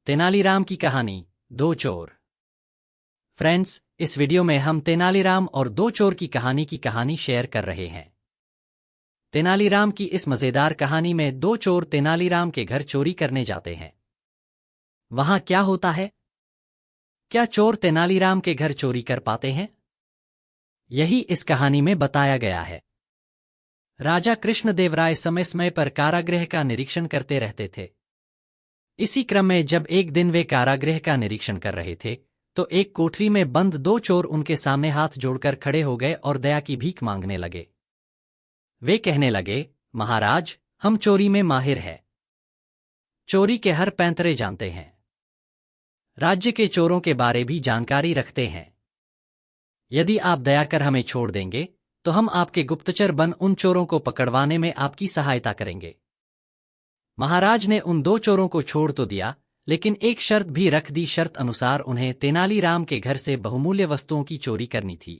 तेनालीराम की कहानी दो चोर। फ्रेंड्स, इस वीडियो में हम तेनालीराम और दो चोर की कहानी शेयर कर रहे हैं। तेनालीराम की इस मजेदार कहानी में दो चोर तेनालीराम के घर चोरी करने जाते हैं। वहां क्या होता है? क्या चोर तेनालीराम के घर चोरी कर पाते हैं? यही इस कहानी में बताया गया है। राजा कृष्णदेवराय समय समय पर कारागृह का निरीक्षण करते रहते थे। इसी क्रम में जब एक दिन वे कारागृह का निरीक्षण कर रहे थे तो एक कोठरी में बंद दो चोर उनके सामने हाथ जोड़कर खड़े हो गए और दया की भीख मांगने लगे। वे कहने लगे, महाराज, हम चोरी में माहिर हैं। चोरी के हर पैंतरे जानते हैं। राज्य के चोरों के बारे भी जानकारी रखते हैं। यदि आप दया कर हमें छोड़ देंगे तो हम आपके गुप्तचर बन उन चोरों को पकड़वाने में आपकी सहायता करेंगे। महाराज ने उन दो चोरों को छोड़ तो दिया, लेकिन एक शर्त भी रख दी। शर्त अनुसार उन्हें तेनालीराम के घर से बहुमूल्य वस्तुओं की चोरी करनी थी।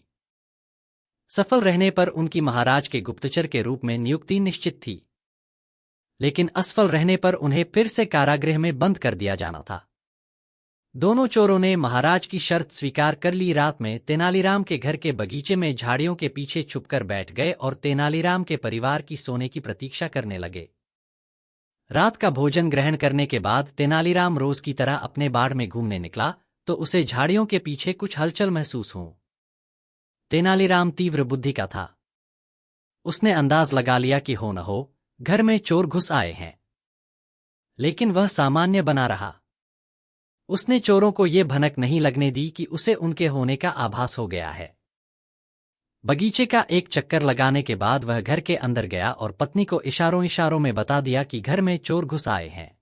सफल रहने पर उनकी महाराज के गुप्तचर के रूप में नियुक्ति निश्चित थी, लेकिन असफल रहने पर उन्हें फिर से कारागृह में बंद कर दिया जाना था। दोनों चोरों ने महाराज की शर्त स्वीकार कर ली। रात में तेनालीराम के घर के बगीचे में झाड़ियों के पीछे छुपकर बैठ गए और तेनालीराम के परिवार की सोने की प्रतीक्षा करने लगे। रात का भोजन ग्रहण करने के बाद तेनालीराम रोज की तरह अपने बाड़ में घूमने निकला तो उसे झाड़ियों के पीछे कुछ हलचल महसूस हो। तेनालीराम तीव्र बुद्धि का था। उसने अंदाज लगा लिया कि हो न हो घर में चोर घुस आए हैं, लेकिन वह सामान्य बना रहा। उसने चोरों को ये भनक नहीं लगने दी कि उसे उनके होने का आभास हो गया है। बगीचे का एक चक्कर लगाने के बाद वह घर के अंदर गया और पत्नी को इशारों इशारों में बता दिया कि घर में चोर घुस आए हैं।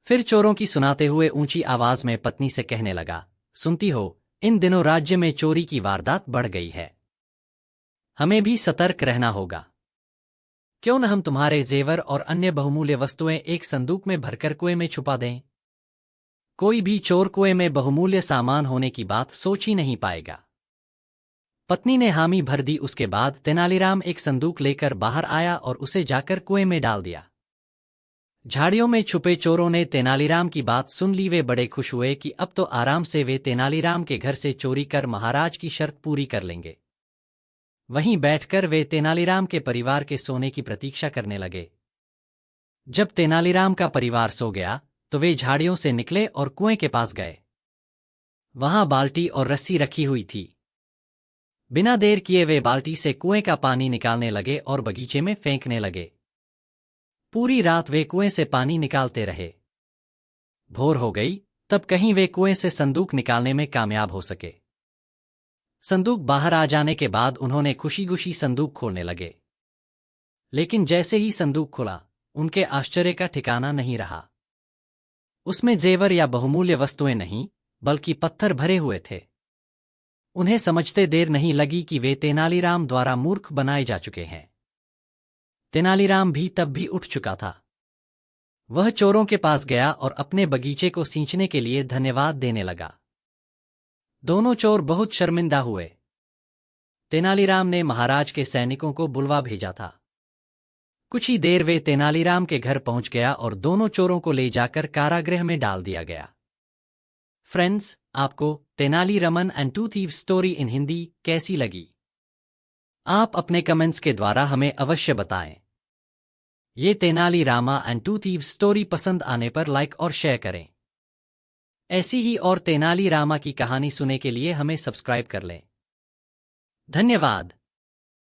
फिर चोरों की सुनाते हुए ऊंची आवाज में पत्नी से कहने लगा, सुनती हो, इन दिनों राज्य में चोरी की वारदात बढ़ गई है। हमें भी सतर्क रहना होगा। क्यों न हम तुम्हारे जेवर और अन्य बहुमूल्य वस्तुएं एक संदूक में भरकर कुएं में छुपा दें। कोई भी चोर कुएं में बहुमूल्य सामान होने की बात सोच ही नहीं पाएगा। पत्नी ने हामी भर दी। उसके बाद तेनालीराम एक संदूक लेकर बाहर आया और उसे जाकर कुएं में डाल दिया। झाड़ियों में छुपे चोरों ने तेनालीराम की बात सुन ली। वे बड़े खुश हुए कि अब तो आराम से वे तेनालीराम के घर से चोरी कर महाराज की शर्त पूरी कर लेंगे। वहीं बैठकर वे तेनालीराम के परिवार के सोने की प्रतीक्षा करने लगे। जब तेनालीराम का परिवार सो गया तो वे झाड़ियों से निकले और कुएं के पास गए। वहां बाल्टी और रस्सी रखी हुई थी। बिना देर किए वे बाल्टी से कुएं का पानी निकालने लगे और बगीचे में फेंकने लगे। पूरी रात वे कुएं से पानी निकालते रहे। भोर हो गई तब कहीं वे कुएं से संदूक निकालने में कामयाब हो सके। संदूक बाहर आ जाने के बाद उन्होंने खुशी खुशी संदूक खोलने लगे। लेकिन जैसे ही संदूक खुला, उनके आश्चर्य का ठिकाना नहीं रहा। उसमें जेवर या बहुमूल्य वस्तुएं नहीं, बल्कि पत्थर भरे हुए थे। उन्हें समझते देर नहीं लगी कि वे तेनालीराम द्वारा मूर्ख बनाए जा चुके हैं। तेनालीराम भी तब भी उठ चुका था। वह चोरों के पास गया और अपने बगीचे को सींचने के लिए धन्यवाद देने लगा। दोनों चोर बहुत शर्मिंदा हुए। तेनालीराम ने महाराज के सैनिकों को बुलवा भेजा था। कुछ ही देर वे तेनालीराम के घर पहुंच गया और दोनों चोरों को ले जाकर कारागृह में डाल दिया गया। फ्रेंड्स, आपको Tenaliraman and two thieves story in Hindi कैसी लगी? आप अपने कमेंट्स के द्वारा हमें अवश्य बताएं। ये Tenalirama and two thieves story पसंद आने पर लाइक और शेयर करें। ऐसी ही और तेनालीरामा की कहानी सुनने के लिए हमें सब्सक्राइब कर लें। धन्यवाद।